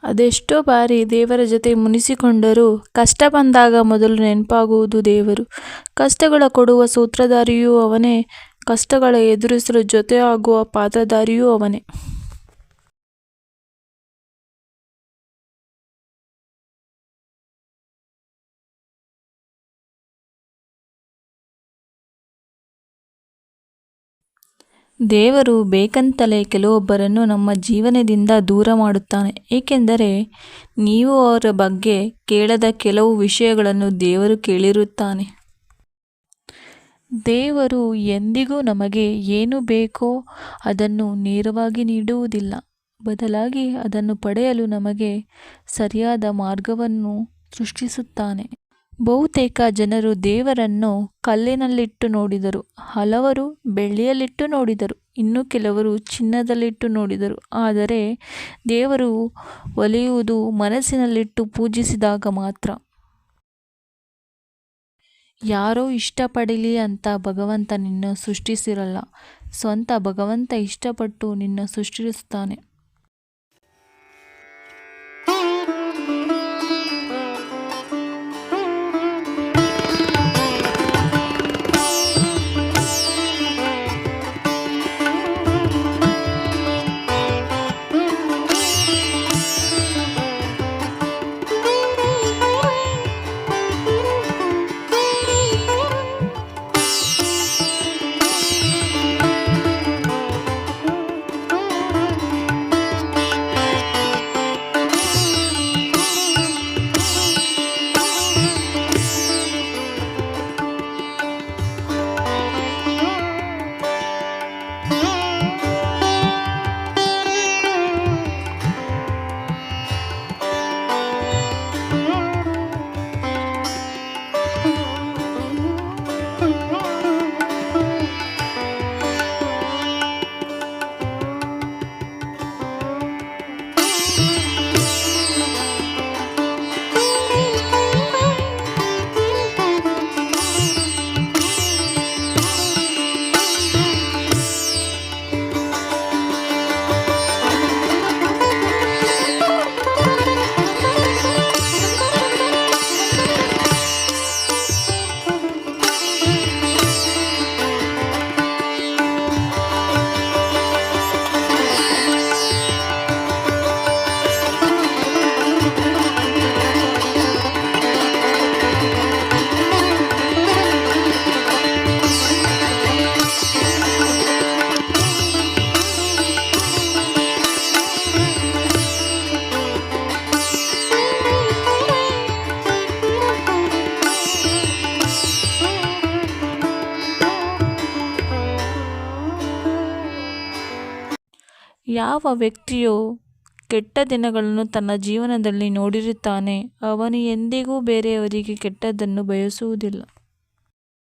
ಅದೆಷ್ಟೋ ಬಾರಿ ದೇವರ ಜೊತೆ ಮುನಿಸಿಕೊಂಡರೂ ಕಷ್ಟ ಬಂದಾಗ ಮೊದಲು ನೆನಪಾಗುವುದು ದೇವರು. ಕಷ್ಟಗಳ ಕೊಡುವ ಸೂತ್ರಧಾರಿಯೂ ಅವನೇ, ಕಷ್ಟಗಳ ಎದುರಿಸಲು ಜೊತೆಯಾಗುವ ಪಾತ್ರಧಾರಿಯೂ ಅವನೇ. ದೇವರು ಬೇಕಂತಲೇ ಕೆಲವೊಬ್ಬರನ್ನು ನಮ್ಮ ಜೀವನದಿಂದ ದೂರ ಮಾಡುತ್ತಾನೆ. ಏಕೆಂದರೆ ನೀವು ಅವರ ಬಗ್ಗೆ ಕೇಳದ ಕೆಲವು ವಿಷಯಗಳನ್ನು ದೇವರು ಕೇಳಿರುತ್ತಾನೆ. ದೇವರು ಎಂದಿಗೂ ನಮಗೆ ಏನು ಬೇಕೋ ಅದನ್ನು ನೇರವಾಗಿ ನೀಡುವುದಿಲ್ಲ. ಬದಲಾಗಿ ಅದನ್ನು ಪಡೆಯಲು ನಮಗೆ ಸರಿಯಾದ ಮಾರ್ಗವನ್ನು ಸೃಷ್ಟಿಸುತ್ತಾನೆ. ಬಹುತೇಕ ಜನರು ದೇವರನ್ನು ಕಲ್ಲಿನಲ್ಲಿಟ್ಟು ನೋಡಿದರು, ಹಲವರು ಬೆಳ್ಳಿಯಲ್ಲಿಟ್ಟು ನೋಡಿದರು, ಇನ್ನು ಕೆಲವರು ಚಿನ್ನದಲ್ಲಿಟ್ಟು ನೋಡಿದರು. ಆದರೆ ದೇವರು ಒಲಿಯುವುದು ಮನಸ್ಸಿನಲ್ಲಿಟ್ಟು ಪೂಜಿಸಿದಾಗ ಮಾತ್ರ. ಯಾರೋ ಇಷ್ಟಪಡಲಿ ಅಂತ ಭಗವಂತ ನಿನ್ನ ಸೃಷ್ಟಿಸಿರಲ್ಲ. ಸ್ವಂತ ಭಗವಂತ ಇಷ್ಟಪಟ್ಟು ನಿನ್ನ ಸೃಷ್ಟಿಸುತ್ತಾನೆ. ಯಾವ ವ್ಯಕ್ತಿಯು ಕೆಟ್ಟ ದಿನಗಳನ್ನು ತನ್ನ ಜೀವನದಲ್ಲಿ ನೋಡಿರುತ್ತಾನೆ, ಅವನು ಎಂದಿಗೂ ಬೇರೆಯವರಿಗೆ ಕೆಟ್ಟದ್ದನ್ನು ಬಯಸುವುದಿಲ್ಲ.